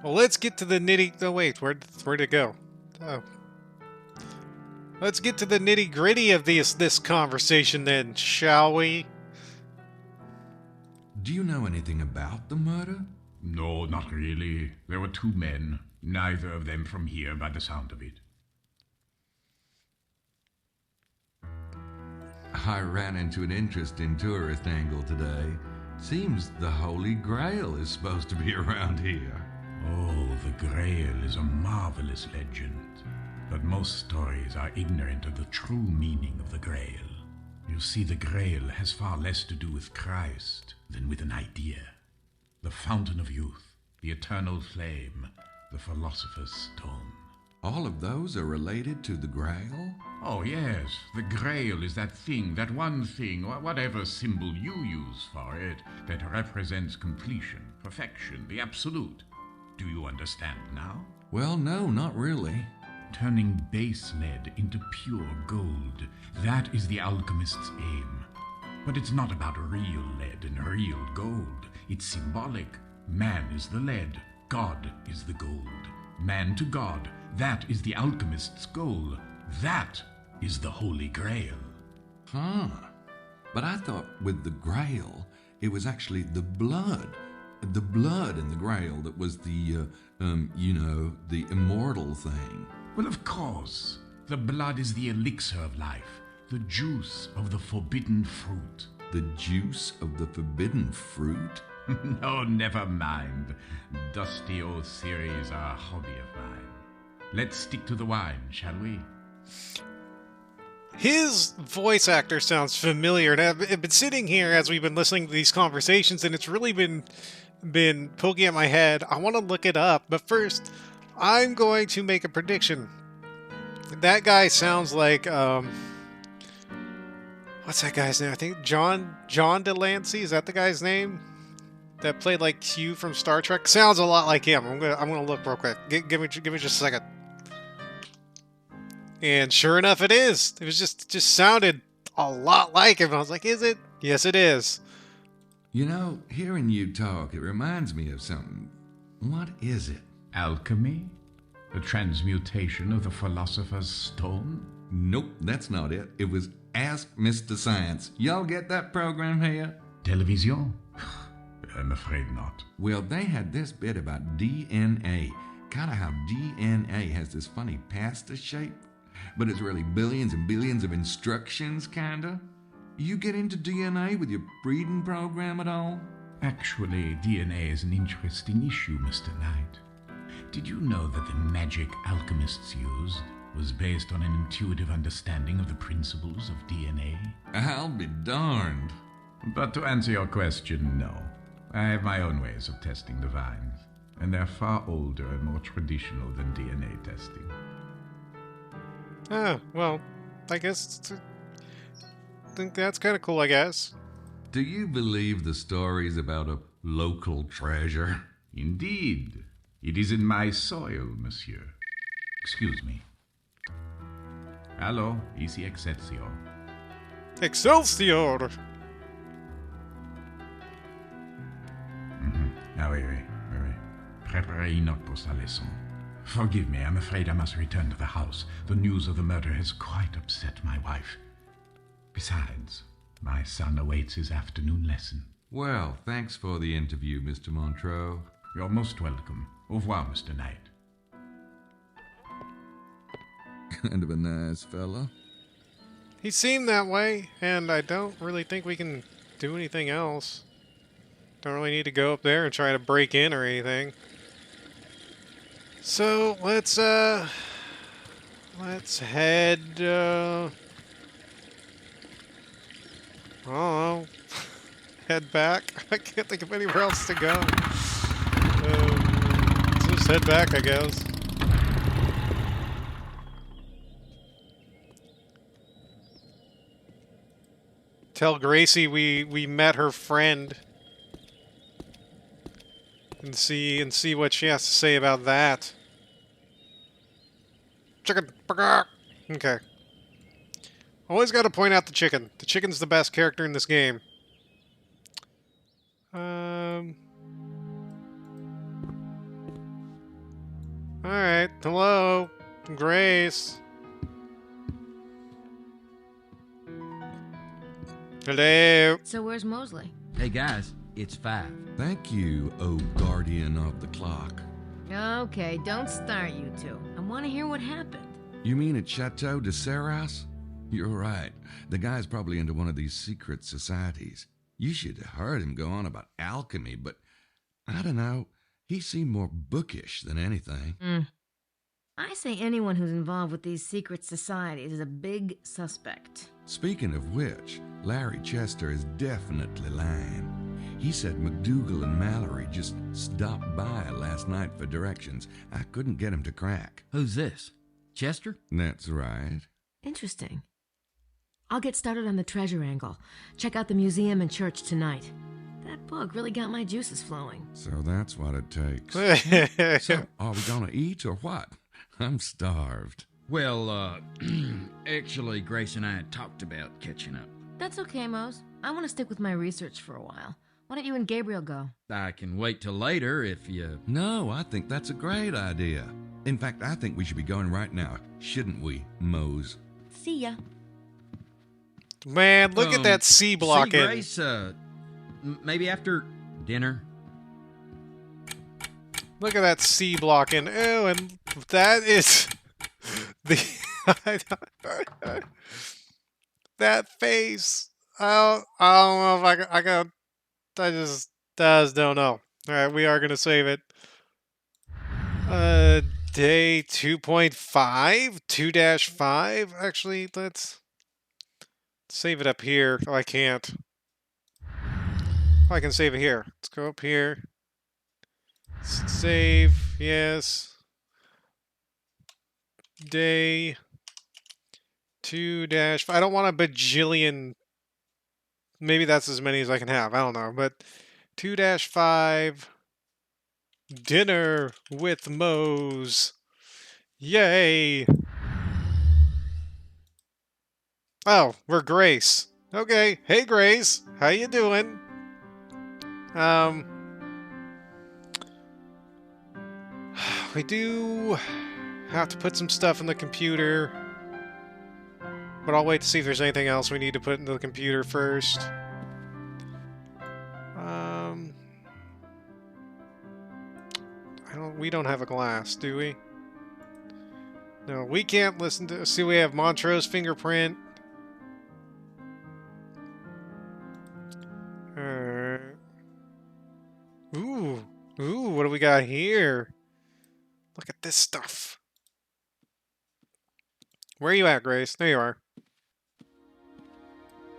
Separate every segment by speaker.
Speaker 1: Well, let's get to the nitty... Oh, wait, where'd it go? Oh. Let's get to the nitty-gritty of this conversation then, shall we?
Speaker 2: Do you know anything about the murder?
Speaker 3: No, not really. There were two men, neither of them from here by the sound of it.
Speaker 2: I ran into an interesting tourist angle today. Seems the Holy Grail is supposed to be around here.
Speaker 3: Oh, the Grail is a marvelous legend. But most stories are ignorant of the true meaning of the Grail. You see, the Grail has far less to do with Christ than with an idea. The fountain of youth, the eternal flame, the philosopher's stone.
Speaker 2: All of those are related to the Grail?
Speaker 3: Oh, yes. The Grail is that thing, that one thing, or whatever symbol you use for it, that represents completion, perfection, the absolute. Do you understand now?
Speaker 2: Well, no, not really.
Speaker 3: Turning base lead into pure gold, that is the alchemist's aim. But it's not about real lead and real gold. It's symbolic. Man is the lead, God is the gold. Man to God, that is the alchemist's goal. That is the Holy Grail.
Speaker 2: Huh. But I thought with the Grail, it was actually the blood. The blood in the Grail that was the, the immortal thing.
Speaker 3: Well, of course. The blood is the elixir of life, the juice of the forbidden fruit.
Speaker 2: The juice of the forbidden fruit?
Speaker 3: No, never mind. Dusty old theories are a hobby of mine. Let's stick to the wine, shall we?
Speaker 1: His voice actor sounds familiar, and I've been sitting here as we've been listening to these conversations, and it's really been poking at my head. I want to look it up, but first, I'm going to make a prediction. That guy sounds like, what's that guy's name? I think John Delancey, is that the guy's name? That played like Q from Star Trek? Sounds a lot like him. I'm gonna look real quick. Give me just a second. And sure enough, it is. It was just sounded a lot like him. I was like, is it? Yes, it is.
Speaker 2: You know, hearing you talk, it reminds me of something. What is it?
Speaker 3: Alchemy? The transmutation of the philosopher's stone?
Speaker 2: Nope, that's not it. It was Ask Mr. Science. Y'all get that program here?
Speaker 3: Television? I'm afraid not.
Speaker 2: Well, they had this bit about DNA. Kind of how DNA has this funny pasta shape, but it's really billions and billions of instructions, kinda. You get into DNA with your breeding program at all?
Speaker 3: Actually, DNA is an interesting issue, Mr. Knight. Did you know that the magic alchemists used was based on an intuitive understanding of the principles of DNA?
Speaker 2: I'll be darned.
Speaker 3: But to answer your question, no. I have my own ways of testing the vines, and they're far older and more traditional than DNA testing.
Speaker 1: Oh, well, I guess I think that's kind of cool, I guess.
Speaker 2: Do you believe the stories about a local treasure?
Speaker 3: Indeed. It is in my soil, monsieur. Excuse me. Allo, ici Excelsior.
Speaker 1: Excelsior!
Speaker 3: Ah oui. Préparez Enoch pour sa leçon. Forgive me, I'm afraid I must return to the house. The news of the murder has quite upset my wife. Besides, my son awaits his afternoon lesson.
Speaker 2: Well, thanks for the interview, Mr. Montreux.
Speaker 3: You're most welcome. Au revoir, Mr. Knight.
Speaker 2: Kind of a nice fella.
Speaker 1: He seemed that way, and I don't really think we can do anything else. Don't really need to go up there and try to break in or anything. So, let's head, I don't know, head back. I can't think of anywhere else to go. Let's just head back, I guess. Tell Gracie we met her friend. And see what she has to say about that. Chicken. Okay. Always got to point out the chicken. The chicken's the best character in this game. Alright, hello, Grace. Hello.
Speaker 4: So where's Mosley?
Speaker 5: Hey guys, it's 5.
Speaker 2: Thank you, O guardian of the clock.
Speaker 4: Okay, don't start, you two. I want to hear what happened.
Speaker 2: You mean at Chateau de Serras? You're right. The guy's probably into one of these secret societies. You should have heard him go on about alchemy, but I don't know. He seemed more bookish than anything.
Speaker 4: I say anyone who's involved with these secret societies is a big suspect.
Speaker 2: Speaking of which, Larry Chester is definitely lying. He said McDougal and Mallory just stopped by last night for directions. I couldn't get him to crack.
Speaker 5: Who's this? Chester?
Speaker 2: That's right.
Speaker 4: Interesting. I'll get started on the treasure angle. Check out the museum and church tonight. That book really got my juices flowing.
Speaker 2: So that's what it takes. So, are we gonna eat or what? I'm starved.
Speaker 5: Well, actually, Grace and I had talked about catching up.
Speaker 4: That's okay, Mose. I want to stick with my research for a while. Why don't you and Gabriel go?
Speaker 5: I can wait till later if you...
Speaker 2: No, I think that's a great idea. In fact, I think we should be going right now, shouldn't we, Mose?
Speaker 4: See ya.
Speaker 1: Man, look at that C blocking.
Speaker 5: See, Grace, maybe after dinner.
Speaker 1: Look at that C blocking. Oh, and that is the that face. I don't know if I just don't know. All right, we are gonna save it. Day 2.5, 2-5. Actually, let's save it up here. Oh, I can't. Oh, I can save it here. Let's go up here. Save, yes. Day 2-5. I don't want a bajillion. Maybe that's as many as I can have. I don't know. But 2-5. Dinner with Mose. Yay. Oh, we're Grace. Okay. Hey, Grace. How you doing? We do have to put some stuff in the computer. But I'll wait to see if there's anything else we need to put into the computer first. We don't have a glass, do we? No, we can't listen to... See, we have Montrose fingerprint. Ooh, what do we got here? Look at this stuff. Where are you at, Grace? There you are.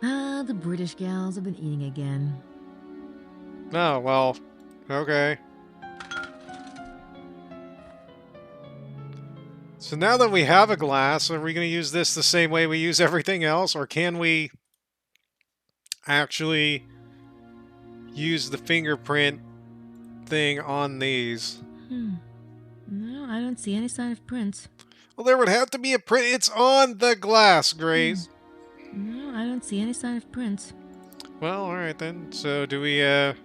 Speaker 4: Ah, the British gals have been eating again.
Speaker 1: Oh, well, okay. So now that we have a glass, are we going to use this the same way we use everything else? Or can we actually use the fingerprint thing on these?
Speaker 4: No, I don't see any sign of prints.
Speaker 1: Well, there would have to be a print. It's on the glass, Grace.
Speaker 4: No, I don't see any sign of prints.
Speaker 1: Well, alright then. So do we, can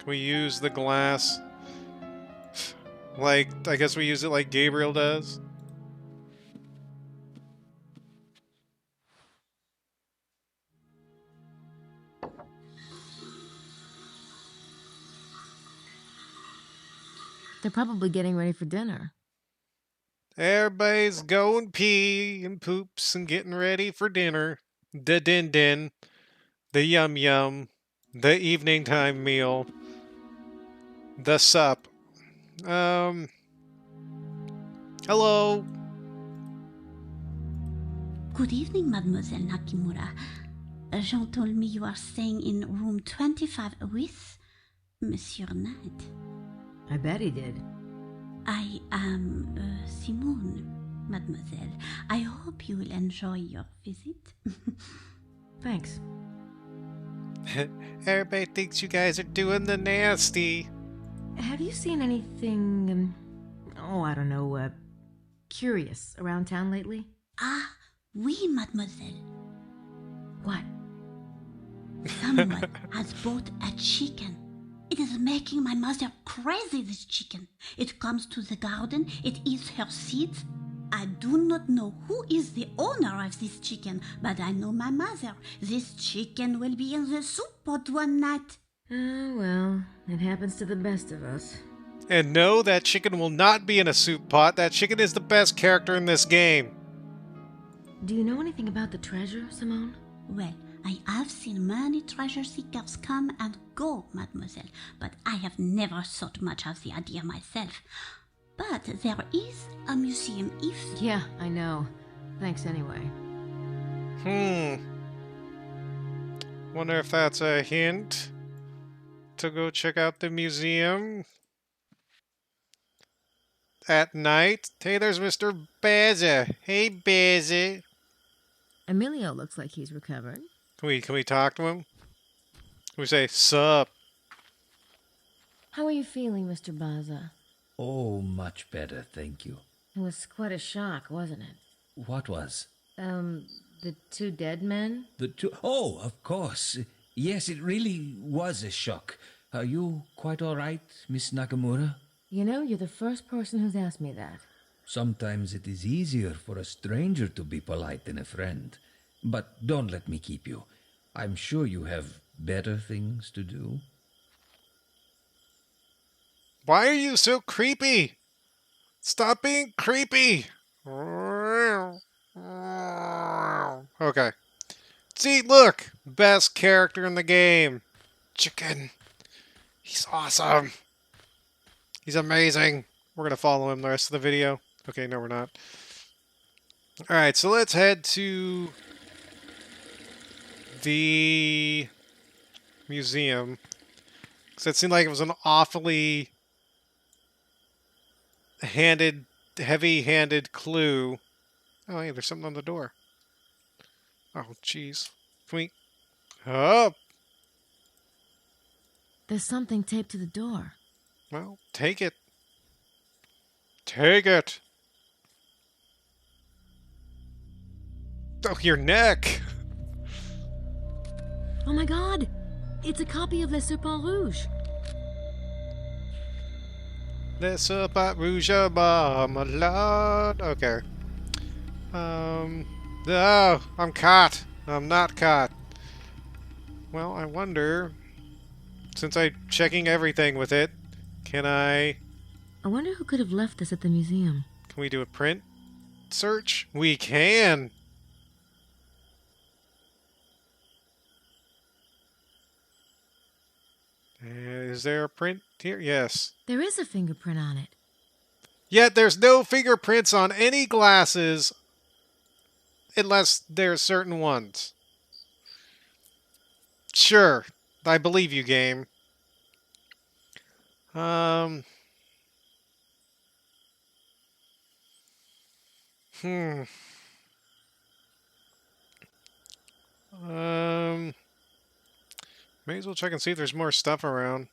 Speaker 1: we use the glass? Like, I guess we use it like Gabriel does?
Speaker 4: They're probably getting ready for dinner.
Speaker 1: Everybody's going pee and poops and getting ready for dinner. The din-din. The yum-yum. The evening time meal. The sup. Hello.
Speaker 6: Good evening, Mademoiselle Nakimura. Jean told me you are staying in room 25 with Monsieur Knight.
Speaker 4: I bet he did.
Speaker 6: I am Simone, Mademoiselle. I hope you will enjoy your visit.
Speaker 4: Thanks.
Speaker 1: Everybody thinks you guys are doing the nasty.
Speaker 4: Have you seen anything, I don't know, curious around town lately?
Speaker 6: Ah, oui, Mademoiselle.
Speaker 4: What?
Speaker 6: Someone has bought a chicken. It is making my mother crazy, this chicken. It comes to the garden, it eats her seeds. I do not know who is the owner of this chicken, but I know my mother. This chicken will be in the soup pot one night.
Speaker 4: Oh, well, it happens to the best of us.
Speaker 1: And no, that chicken will not be in a soup pot. That chicken is the best character in this game.
Speaker 4: Do you know anything about the treasure, Simone?
Speaker 6: Well, I have seen many treasure seekers come and go, mademoiselle, but I have never thought much of the idea myself. But there is a museum if...
Speaker 4: Yeah, I know. Thanks anyway.
Speaker 1: Wonder if that's a hint to go check out the museum at night. Hey, there's Mr. Bazza. Hey, Bazza.
Speaker 4: Emilio looks like he's recovered.
Speaker 1: Can we talk to him? Can we say, sup?
Speaker 4: How are you feeling, Mr. Baza?
Speaker 7: Oh, much better, thank you.
Speaker 4: It was quite a shock, wasn't it?
Speaker 7: What was?
Speaker 4: The two dead men?
Speaker 7: The two... Oh, of course. Yes, it really was a shock. Are you quite all right, Miss Nakamura?
Speaker 4: You know, you're the first person who's asked me that.
Speaker 7: Sometimes it is easier for a stranger to be polite than a friend. But don't let me keep you. I'm sure you have better things to do.
Speaker 1: Why are you so creepy? Stop being creepy. Okay. See, look. Best character in the game. Chicken. He's awesome. He's amazing. We're going to follow him the rest of the video. Okay, no, we're not. Alright, so let's head to the museum. Because it seemed like it was an awfully heavy-handed clue. Oh, hey, there's something on the door. Oh, jeez. Can we... Oh!
Speaker 4: There's something taped to the door.
Speaker 1: Well, take it. Take it! Oh, your neck!
Speaker 4: Oh my god! It's a copy of Le Serpent Rouge.
Speaker 1: Le Serpent Rouge Marmalade. Okay. Oh, I'm caught. I'm not caught. Well, I wonder... Since I'm checking everything with it, can I
Speaker 4: wonder who could have left this at the museum.
Speaker 1: we do a print search? We can! Is there a print here? Yes.
Speaker 4: There is a fingerprint on it.
Speaker 1: Yet there's no fingerprints on any glasses unless there's certain ones. Sure. I believe you, game. May as well check and see if there's more stuff around.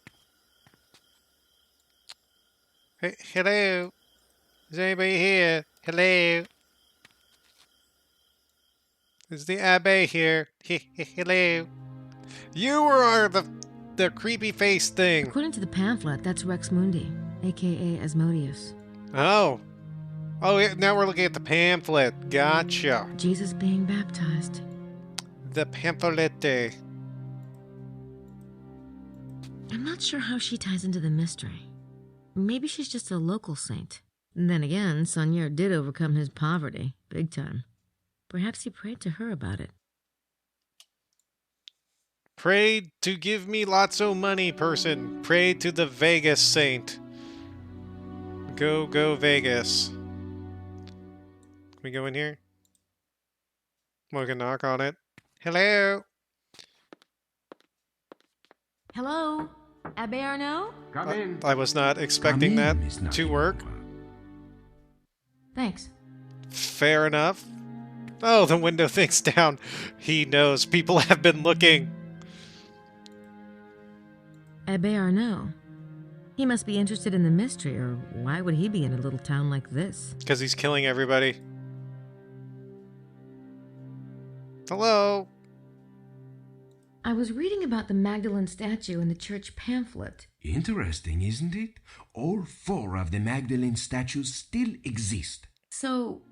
Speaker 1: Hey, hello. Is anybody here? Hello. Is the Abbe here? Hello. You are the creepy face thing.
Speaker 4: According to the pamphlet, that's Rex Mundi, a.k.a. Asmodeus.
Speaker 1: Oh. Oh, yeah, now we're looking at the pamphlet. Gotcha.
Speaker 4: Jesus being baptized.
Speaker 1: The pamphlet.
Speaker 4: I'm not sure how she ties into the mystery. Maybe she's just a local saint. And then again, Sonier did overcome his poverty, big time. Perhaps he prayed to her about it.
Speaker 1: Pray to give me lots of money, person. Pray to the Vegas saint. Go, go, Vegas. Can we go in here? We can knock on it. Hello?
Speaker 4: Hello? Abbe Arnaud?
Speaker 3: Come in.
Speaker 1: I was not expecting
Speaker 2: Come in,
Speaker 1: that
Speaker 2: Miss
Speaker 1: to work.
Speaker 2: Nakamura.
Speaker 4: Thanks.
Speaker 1: Fair enough. Oh, the window thing's down. He knows people have been looking.
Speaker 4: Abbe Arnaud. He must be interested in the mystery, or why would he be in a little town like this?
Speaker 1: Because he's killing everybody. Hello?
Speaker 4: I was reading about the Magdalene statue in the church pamphlet.
Speaker 8: Interesting, isn't it? All 4 of the Magdalene statues still exist.
Speaker 4: So,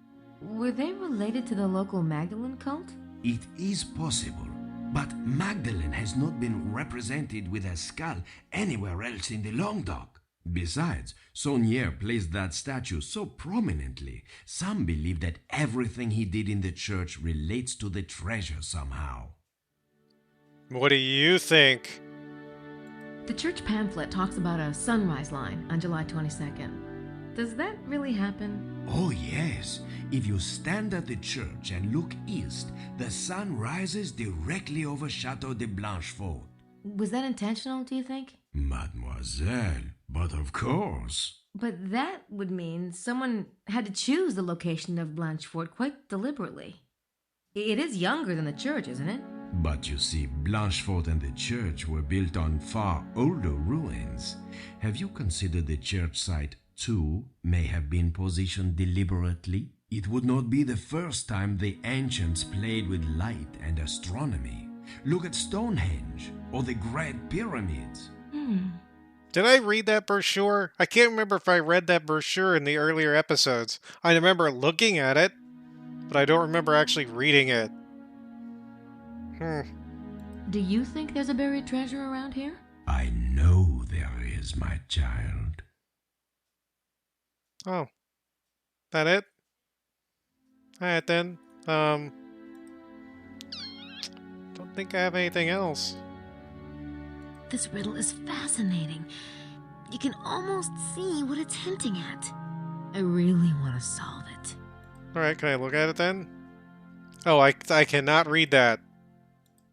Speaker 4: were they related to the local Magdalene cult?
Speaker 8: It is possible, but Magdalene has not been represented with a skull anywhere else in the Languedoc. Besides, Saunier placed that statue so prominently, some believe that everything he did in the church relates to the treasure somehow.
Speaker 1: What do you think?
Speaker 4: The church pamphlet talks about a sunrise line on July 22nd. Does that really happen?
Speaker 8: Oh yes, if you stand at the church and look east, the sun rises directly over Chateau de Blanchefort.
Speaker 4: Was that intentional, do you think?
Speaker 8: Mademoiselle, but of course.
Speaker 4: But that would mean someone had to choose the location of Blanchefort quite deliberately. It is younger than the church, isn't it?
Speaker 8: But you see, Blanchefort and the church were built on far older ruins. Have you considered the church site too may have been positioned deliberately? It would not be the first time the ancients played with light and astronomy. Look at Stonehenge or the Great Pyramids.
Speaker 1: Did I read that brochure? I can't remember if I read that brochure in the earlier episodes. I remember looking at it, but I don't remember actually reading it.
Speaker 4: Do you think there's a buried treasure around here?
Speaker 8: I know there is, my child.
Speaker 1: Oh. That it? Alright then. Don't think I have anything else.
Speaker 4: This riddle is fascinating. You can almost see what it's hinting at. I really want to solve it.
Speaker 1: Alright, can I look at it then? Oh, I cannot read that.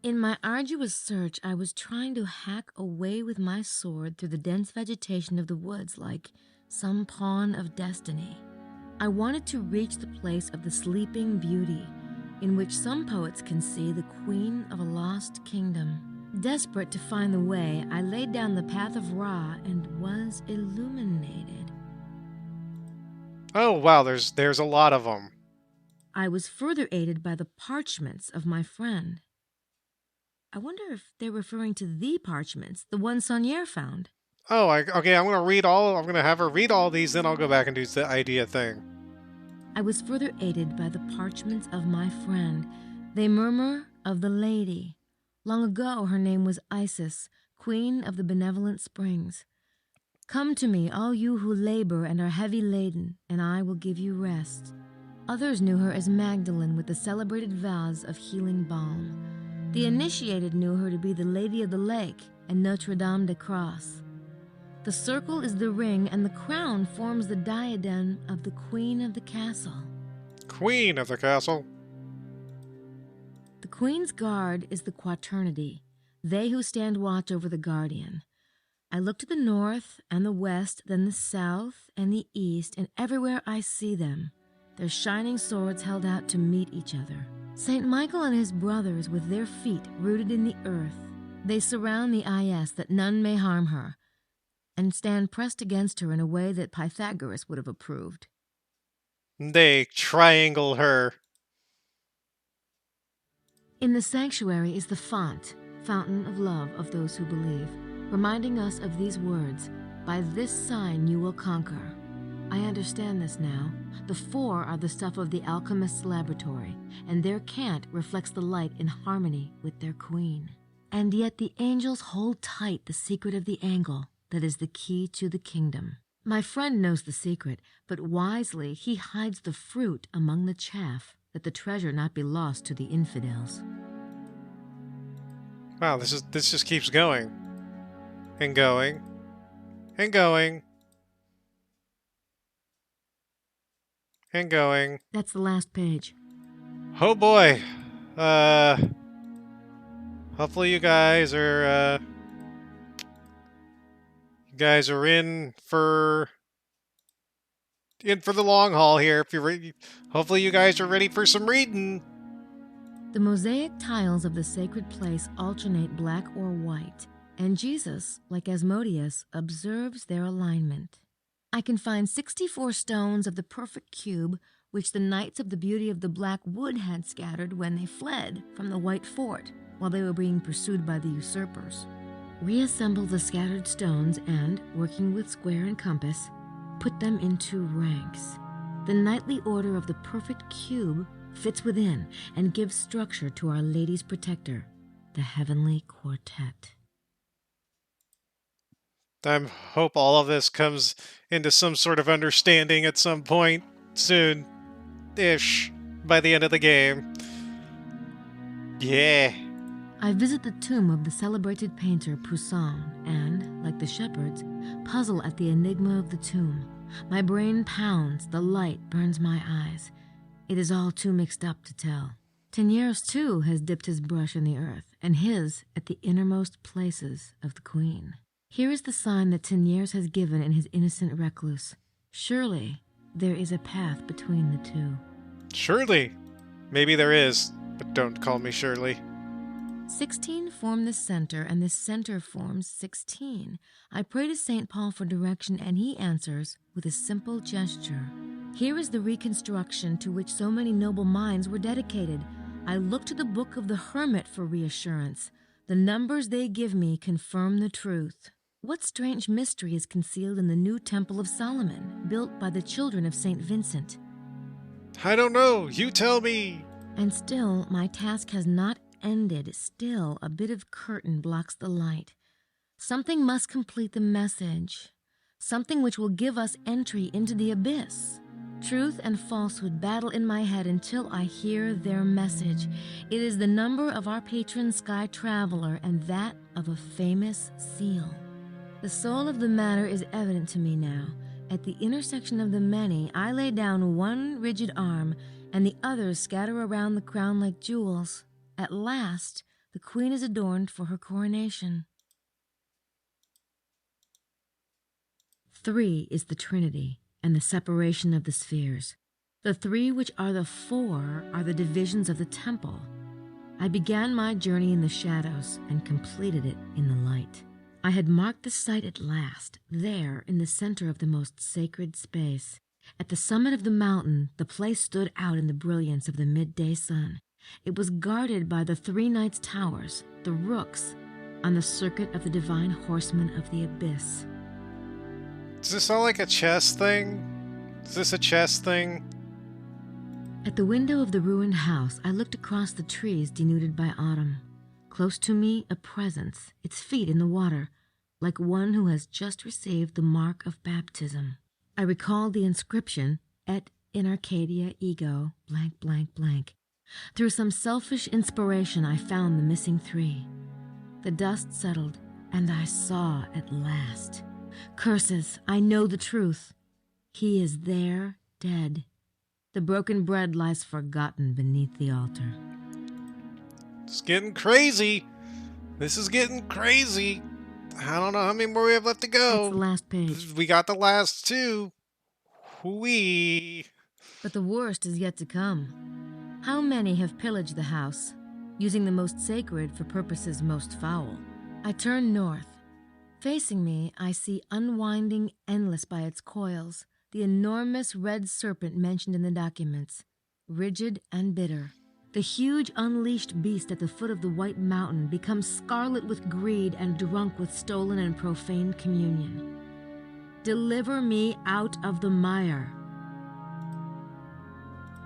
Speaker 4: In my arduous search, I was trying to hack away with my sword through the dense vegetation of the woods like some pawn of destiny. I wanted to reach the place of the sleeping beauty, in which some poets can see the queen of a lost kingdom. Desperate to find the way, I laid down the path of Ra and was illuminated.
Speaker 1: Oh, wow, there's a lot of them.
Speaker 4: I was further aided by the parchments of my friend. I wonder if they're referring to the parchments, the one Saunier found.
Speaker 1: Oh, okay, I'm gonna have her read all these, then I'll go back and do the idea thing.
Speaker 4: I was further aided by the parchments of my friend. They murmur of the lady. Long ago her name was Isis, queen of the benevolent springs. Come to me, all you who labor and are heavy laden, and I will give you rest. Others knew her as Magdalene with the celebrated vows of healing balm. The initiated knew her to be the Lady of the Lake and Notre Dame de Cross. The circle is the ring, and the crown forms the diadem of the Queen of the Castle.
Speaker 1: Queen of the castle.
Speaker 4: The Queen's guard is the Quaternity, they who stand watch over the guardian. I look to the north and the west, then the south and the east, and everywhere I see them, their shining swords held out to meet each other. Saint Michael and his brothers, with their feet rooted in the earth, they surround the Is that none may harm her, and stand pressed against her in a way that Pythagoras would have approved.
Speaker 1: They triangle her.
Speaker 4: In the sanctuary is the font, fountain of love of those who believe, reminding us of these words, "By this sign you will conquer." I understand this now. The 4 are the stuff of the alchemist's laboratory, and their cant reflects the light in harmony with their queen. And yet the angels hold tight the secret of the angle that is the key to the kingdom. My friend knows the secret, but wisely he hides the fruit among the chaff, that the treasure not be lost to the infidels.
Speaker 1: Wow, this just keeps going. And going. And going. And going.
Speaker 4: That's the last page.
Speaker 1: Oh boy. Hopefully you guys are in for the long haul here. If you're hopefully you guys are ready for some reading.
Speaker 4: The mosaic tiles of the sacred place alternate black or white, and Jesus, like Asmodeus, observes their alignment. I can find 64 stones of the perfect cube, which the Knights of the Beauty of the Black Wood had scattered when they fled from the White Fort, while they were being pursued by the usurpers. Reassemble the scattered stones and, working with square and compass, put them into ranks. The knightly order of the perfect cube fits within and gives structure to Our Lady's protector, the Heavenly Quartet.
Speaker 1: I hope all of this comes into some sort of understanding at some point soon-ish by the end of the game. Yeah.
Speaker 4: I visit the tomb of the celebrated painter Poussin and, like the shepherds, puzzle at the enigma of the tomb. My brain pounds, the light burns my eyes. It is all too mixed up to tell. Teniers, too, has dipped his brush in the earth, and his at the innermost places of the queen. Here is the sign that Teniers has given in his innocent recluse. Surely there is a path between the two.
Speaker 1: Surely. Maybe there is, but don't call me Shirley.
Speaker 4: 16 form the center, and the center forms 16. I pray to St. Paul for direction, and he answers with a simple gesture. Here is the reconstruction to which so many noble minds were dedicated. I look to the Book of the Hermit for reassurance. The numbers they give me confirm the truth. What strange mystery is concealed in the new Temple of Solomon, built by the children of St. Vincent?
Speaker 1: I don't know. You tell me.
Speaker 4: And still, my task has not ended. Still, a bit of curtain blocks the light. Something must complete the message. Something which will give us entry into the abyss. Truth and falsehood battle in my head until I hear their message. It is the number of our patron sky traveler and that of a famous seal. The soul of the matter is evident to me now. At the intersection of the many, I lay down one rigid arm, and the others scatter around the crown like jewels. At last, the queen is adorned for her coronation. 3 is the Trinity, and the separation of the spheres. The 3 which are the 4 are the divisions of the temple. I began my journey in the shadows and completed it in the light. I had marked the site at last, there in the center of the most sacred space. At the summit of the mountain, the place stood out in the brilliance of the midday sun. It was guarded by the 3 knights' towers, the rooks, on the circuit of the divine horsemen of the abyss.
Speaker 1: Does this sound like a chess thing? Is this a chess thing?
Speaker 4: At the window of the ruined house, I looked across the trees denuded by autumn. Close to me, a presence, its feet in the water, like one who has just received the mark of baptism. I recalled the inscription, Et in Arcadia ego, blank, blank, blank. Through some selfish inspiration, I found the missing 3. The dust settled, and I saw at last. Curses, I know the truth. He is there, dead. The broken bread lies forgotten beneath the altar.
Speaker 1: It's getting crazy. This is getting crazy. I don't know how many more we have left to go.
Speaker 4: That's the last page.
Speaker 1: We got the last 2. Whee.
Speaker 4: But the worst is yet to come. How many have pillaged the house, using the most sacred for purposes most foul? I turn north. Facing me, I see unwinding endless by its coils, the enormous red serpent mentioned in the documents, rigid and bitter. The huge unleashed beast at the foot of the white mountain becomes scarlet with greed and drunk with stolen and profaned communion. Deliver me out of the mire.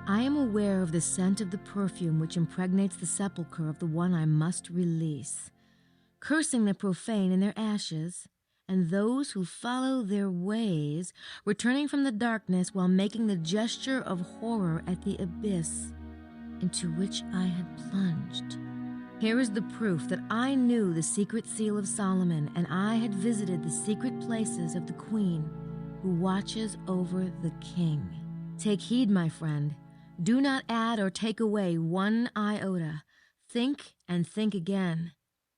Speaker 4: I am aware of the scent of the perfume which impregnates the sepulchre of the one I must release, cursing the profane in their ashes, and those who follow their ways, returning from the darkness while making the gesture of horror at the abyss into which I had plunged. Here is the proof that I knew the secret seal of Solomon, and I had visited the secret places of the queen who watches over the king. Take heed, my friend. Do not add or take away one iota. Think and think again.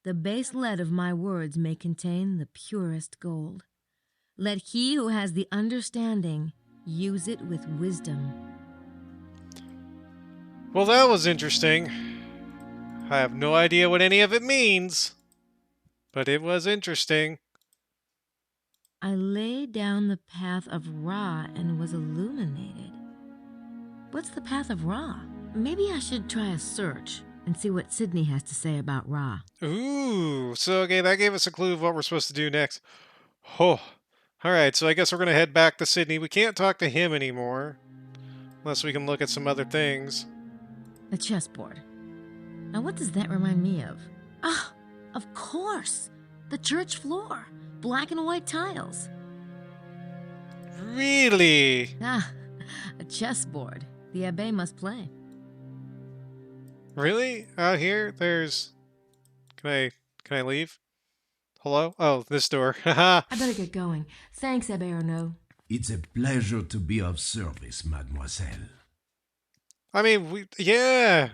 Speaker 4: The base lead of my words may contain the purest gold. Let he who has the understanding use it with wisdom.
Speaker 1: Well, that was interesting. I have no idea what any of it means, but it was interesting.
Speaker 4: I lay down the path of Ra and was illuminated. What's the path of Ra? Maybe I should try a search and see what Sydney has to say about Ra.
Speaker 1: Ooh, so okay, that gave us a clue of what we're supposed to do next. Oh, alright, so I guess we're gonna head back to Sydney. We can't talk to him anymore, unless we can look at some other things.
Speaker 4: The chessboard. Now what does that remind me of? Ah, of course! The church floor. Black and white tiles.
Speaker 1: Really?
Speaker 4: Ah, a chessboard. The Abbe must play.
Speaker 1: Really? Out here? There's... Can I leave? Hello? Oh, this door. Haha.
Speaker 4: I better get going. Thanks, Abbe or no.
Speaker 8: It's a pleasure to be of service, mademoiselle.
Speaker 1: I mean, yeah.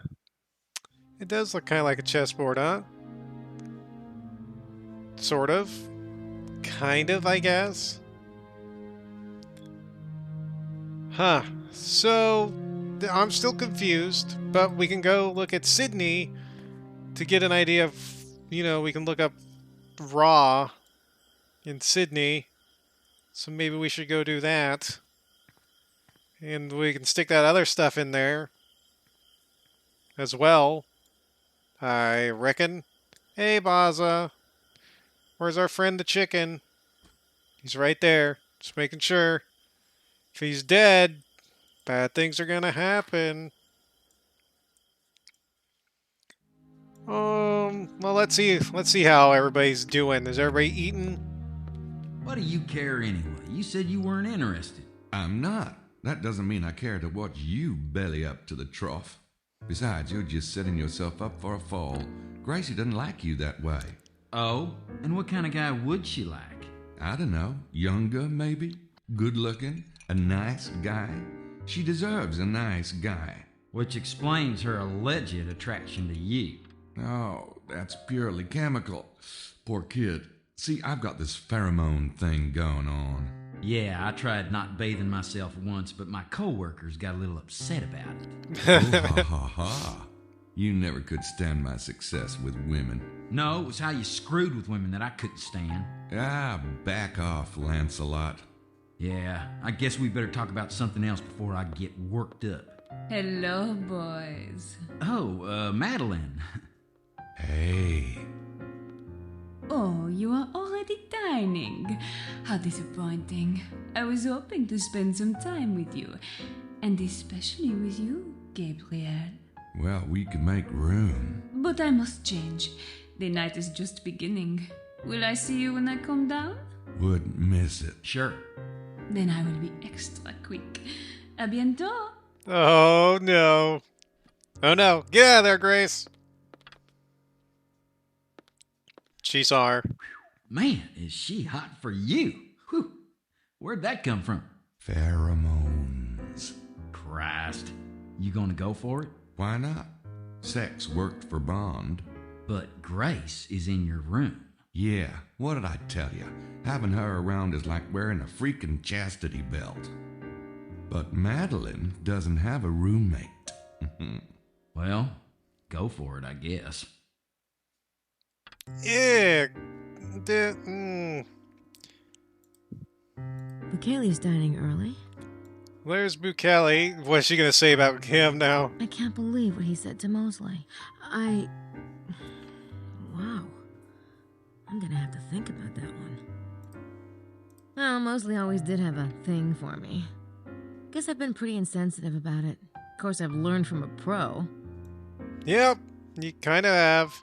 Speaker 1: It does look kind of like a chessboard, huh? Sort of. Kind of, I guess. Huh. So, I'm still confused, but we can go look at Sydney to get an idea of, you know, we can look up Raw in Sydney. So maybe we should go do that. And we can stick that other stuff in there as well, I reckon. Hey, Baza. Where's our friend the chicken? He's right there. Just making sure. If he's dead, bad things are gonna happen. Well, let's see how everybody's doing. Is everybody eating?
Speaker 5: What do you care anyway? You said you weren't interested.
Speaker 2: I'm not. That doesn't mean I care to watch you belly up to the trough. Besides, you're just setting yourself up for a fall. Gracie doesn't like you that way.
Speaker 5: Oh? And what kind of guy would she like?
Speaker 2: I don't know. Younger, maybe? Good looking? A nice guy? She deserves a nice guy.
Speaker 5: Which explains her alleged attraction to you.
Speaker 2: Oh, that's purely chemical. Poor kid. See, I've got this pheromone thing going on.
Speaker 5: Yeah, I tried not bathing myself once, but my coworkers got a little upset about it.
Speaker 2: Oh, ha ha ha. You never could stand my success with women.
Speaker 5: No, it was how you screwed with women that I couldn't stand.
Speaker 2: Ah, back off, Lancelot.
Speaker 5: Yeah, I guess we better talk about something else before I get worked up.
Speaker 9: Hello, boys.
Speaker 5: Oh, Madeline.
Speaker 2: Hey.
Speaker 9: Oh, you are already dining. How disappointing. I was hoping to spend some time with you, and especially with you, Gabriel.
Speaker 2: Well, we can make room.
Speaker 9: But I must change. The night is just beginning. Will I see you when I come down?
Speaker 2: Wouldn't miss it.
Speaker 5: Sure.
Speaker 9: Then I will be extra quick. A bientôt.
Speaker 1: Oh, no. Oh, no. Get out of there, Grace. She saw her.
Speaker 5: Man, is she hot for you. Whew. Where'd that come from?
Speaker 2: Pheromones.
Speaker 5: Christ. You gonna go for it?
Speaker 2: Why not? Sex worked for Bond.
Speaker 5: But Grace is in your room.
Speaker 2: Yeah, what did I tell you? Having her around is like wearing a freaking chastity belt. But Madeline doesn't have a roommate.
Speaker 5: Well, go for it, I guess.
Speaker 1: Yeah.
Speaker 4: Bukele's dining early.
Speaker 1: There's Bukele. What's she gonna say about him now?
Speaker 4: I can't believe what he said to Mosley. Wow. I'm gonna have to think about that one. Well, Mosley always did have a thing for me. Guess I've been pretty insensitive about it. Of course, I've learned from a pro.
Speaker 1: Yep, you kind of have.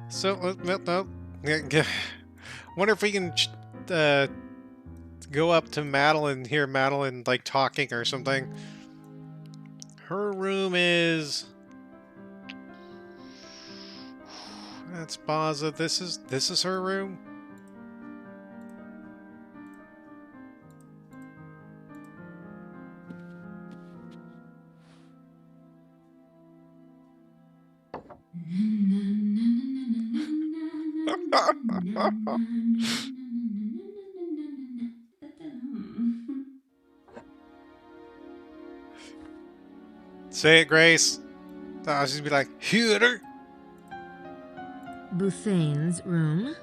Speaker 1: So, wonder if we can go up to Madeline, hear Madeline like talking or something. Her room is. That's Baza. This is her room. Say it, Grace. Oh, she'd be like, "Hooter."
Speaker 4: Bouthane's room.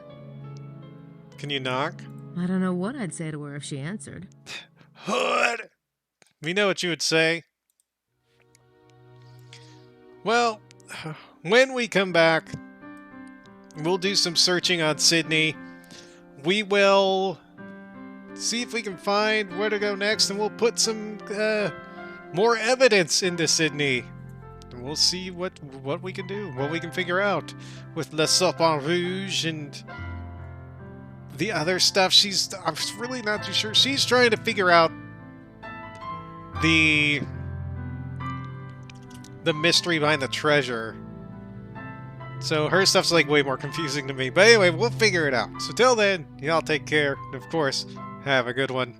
Speaker 1: Can you knock?
Speaker 4: I don't know what I'd say to her if she answered.
Speaker 1: Hood. We know what you would say. Well, when we come back, we'll do some searching on Sydney. We will see if we can find where to go next, and we'll put some more evidence into Sydney. And we'll see what we can do, what we can figure out with Le Sapin Rouge and the other stuff. I'm really not too sure. She's trying to figure out the mystery behind the treasure. So her stuff's like way more confusing to me. But anyway, we'll figure it out. So till then, y'all take care. And of course, have a good one.